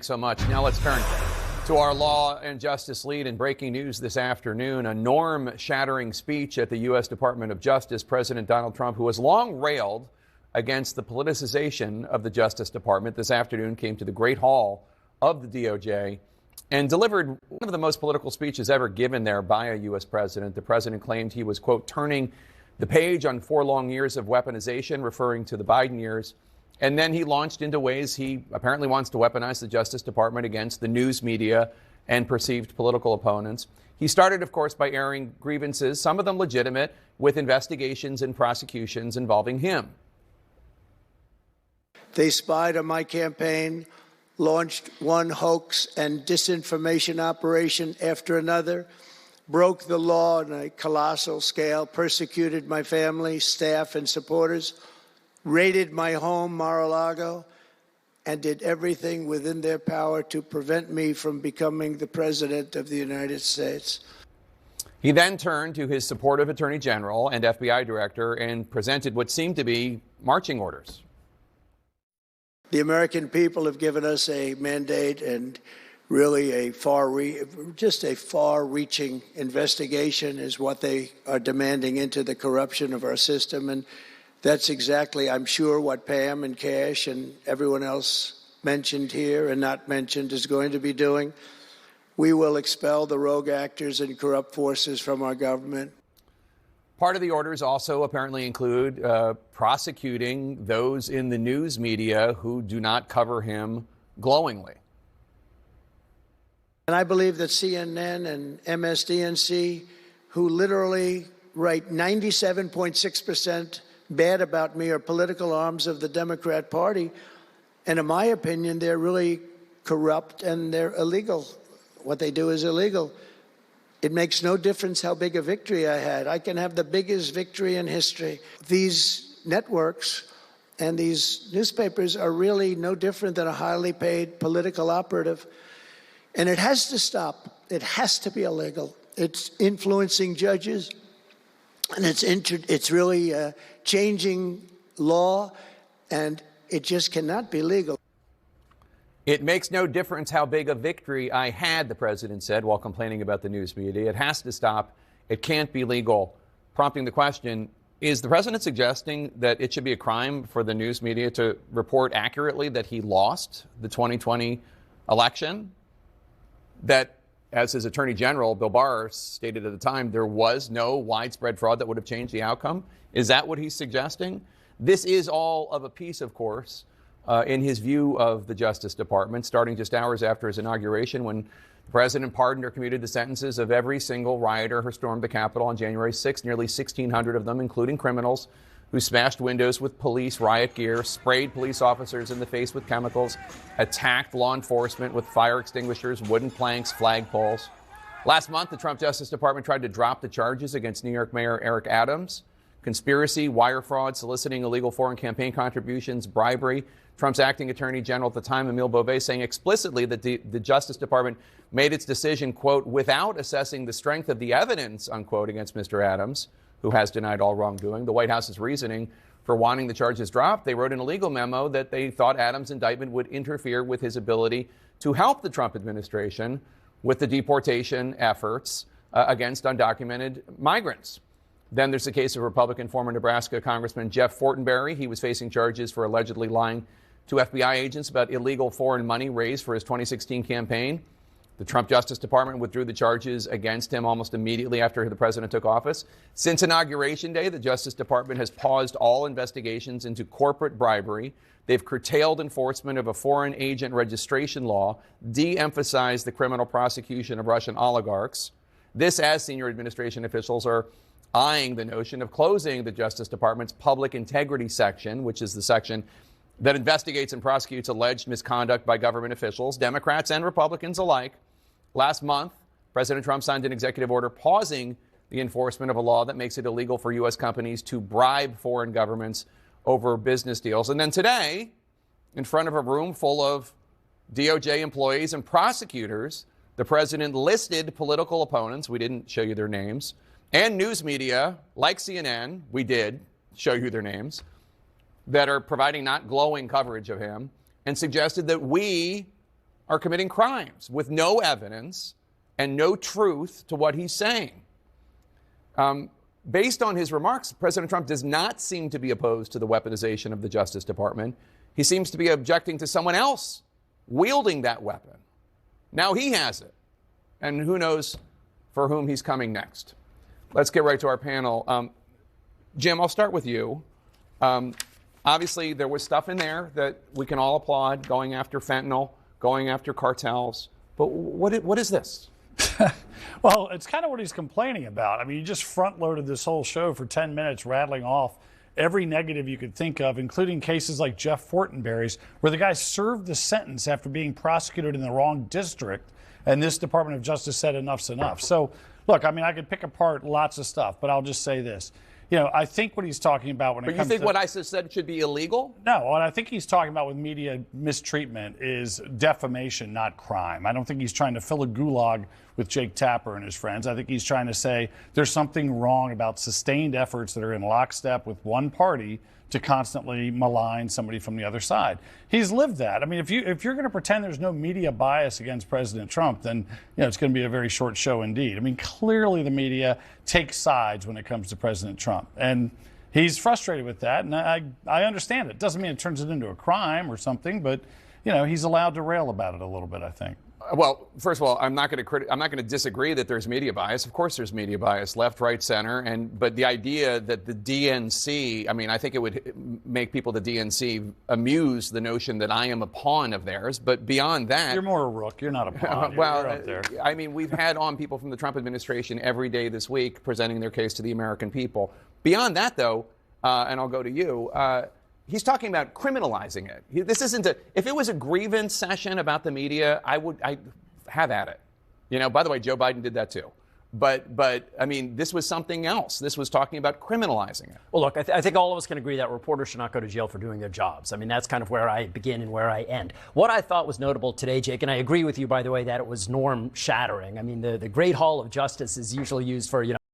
So much. Now let's turn to our law and justice lead. In breaking news this afternoon, a norm-shattering speech at the U.S. Department of Justice. President Donald Trump, who has long railed against the politicization of the Justice Department, this afternoon came to the Great Hall of the DOJ and delivered one of the most political speeches ever given there by a U.S. president. The president claimed he was, quote, turning the page on 4 long years of weaponization, referring to the Biden years. And then he launched into ways he apparently wants to weaponize the Justice Department against the news media and perceived political opponents. He started, of course, by airing grievances, some of them legitimate, with investigations and prosecutions involving him. They spied on my campaign, launched one hoax and disinformation operation after another, broke the law on a colossal scale, persecuted my family, staff, and supporters, raided my home, Mar-a-Lago, and did everything within their power to prevent me from becoming the President of the United States. He then turned to his supportive Attorney General and FBI Director and presented what seemed to be marching orders. The American people have given us a mandate and really a far-reaching investigation is what they are demanding into the corruption of our system. And that's exactly, I'm sure, what Pam and Kash and everyone else mentioned here and not mentioned is going to be doing. We will expel the rogue actors and corrupt forces from our government. Part of the orders also apparently include prosecuting those in the news media who do not cover him glowingly. And I believe that CNN and MSDNC, who literally write 97.6% bad about me, are political arms of the Democrat Party. And in my opinion, they're really corrupt and they're illegal. What they do is illegal. It makes no difference how big a victory I had. I can have the biggest victory in history. These networks and these newspapers are really no different than a highly paid political operative. And it has to stop. It has to be illegal. It's influencing judges. And it's really changing law, and it just cannot be legal. It makes no difference how big a victory I had, the president said, while complaining about the news media. It has to stop. It can't be legal. Prompting the question, is the president suggesting that it should be a crime for the news media to report accurately that he lost the 2020 election? That, as his Attorney General, Bill Barr, stated at the time, there was no widespread fraud that would have changed the outcome? Is that what he's suggesting? This is all of a piece, of course, in his view of the Justice Department, starting just hours after his inauguration, when the president pardoned or commuted the sentences of every single rioter who stormed the Capitol on January 6th, nearly 1,600 of them, including criminals who smashed windows with police riot gear, sprayed police officers in the face with chemicals, attacked law enforcement with fire extinguishers, wooden planks, flagpoles. Last month, the Trump Justice Department tried to drop the charges against New York Mayor Eric Adams: conspiracy, wire fraud, soliciting illegal foreign campaign contributions, bribery. Trump's acting Attorney General at the time, Emil Beauvais, saying explicitly that the Justice Department made its decision, quote, without assessing the strength of the evidence, unquote, against Mr. Adams, who has denied all wrongdoing. The White House's reasoning for wanting the charges dropped: they wrote in a legal memo that they thought Adams' indictment would interfere with his ability to help the Trump administration with the deportation efforts against undocumented migrants. Then there's the case of Republican former Nebraska Congressman Jeff Fortenberry. He was facing charges for allegedly lying to FBI agents about illegal foreign money raised for his 2016 campaign. The Trump Justice Department withdrew the charges against him almost immediately after the president took office. Since Inauguration Day, the Justice Department has paused all investigations into corporate bribery. They've curtailed enforcement of a foreign agent registration law, de-emphasized the criminal prosecution of Russian oligarchs. This, as senior administration officials are eyeing the notion of closing the Justice Department's public integrity section, which is the section that investigates and prosecutes alleged misconduct by government officials, Democrats and Republicans alike. Last month, President Trump signed an executive order pausing the enforcement of a law that makes it illegal for U.S. companies to bribe foreign governments over business deals. And then today, in front of a room full of DOJ employees and prosecutors, the president listed political opponents — we didn't show you their names — and news media like CNN — we did show you their names — that are providing not glowing coverage of him, and suggested that we are committing crimes with no evidence and no truth to what he's saying. Based on his remarks, President Trump does not seem to be opposed to the weaponization of the Justice Department. He seems to be objecting to someone else wielding that weapon. Now he has it. And who knows for whom he's coming next. Let's get right to our panel. Jim, I'll start with you. Obviously, there was stuff in there that we can all applaud, going after fentanyl, going after cartels. But what is this? Well, it's kind of what he's complaining about. I mean, you just front-loaded this whole show for 10 minutes rattling off every negative you could think of, including cases like Jeff Fortenberry's, where the guy served the sentence after being prosecuted in the wrong district, and this Department of Justice said enough's enough. So, look, I mean, I could pick apart lots of stuff, but I'll just say this. You know, I think what he's talking about when it comes to... But you think what I just said should be illegal? No, what I think he's talking about with media mistreatment is defamation, not crime. I don't think he's trying to fill a gulag with Jake Tapper and his friends. I think he's trying to say there's something wrong about sustained efforts that are in lockstep with one party to constantly malign somebody from the other side. He's lived that. I mean, if you're going to pretend there's no media bias against President Trump, then it's going to be a very short show indeed. I mean, clearly the media takes sides when it comes to President Trump, and he's frustrated with that, and I understand it. Doesn't mean it turns it into a crime or something, but he's allowed to rail about it a little bit, I think. Well, first of all, I'm not going to disagree that there's media bias. Of course, there's media bias, left, right, center, but the idea that the DNC, I mean, I think it would make people at the DNC amuse the notion that I am a pawn of theirs. But beyond that, you're more a rook. You're not a pawn. Well, you're out there. I mean, we've had on people from the Trump administration every day this week presenting their case to the American people. Beyond that, though, and I'll go to you. He's talking about criminalizing it. This isn't if it was a grievance session about the media, I'd have at it. By the way, Joe Biden did that too. But I mean, this was something else. This was talking about criminalizing it. Well, look, I think all of us can agree that reporters should not go to jail for doing their jobs. I mean, that's kind of where I begin and where I end. What I thought was notable today, Jake, and I agree with you, by the way, that it was norm shattering. I mean, the Great Hall of Justice is usually used for,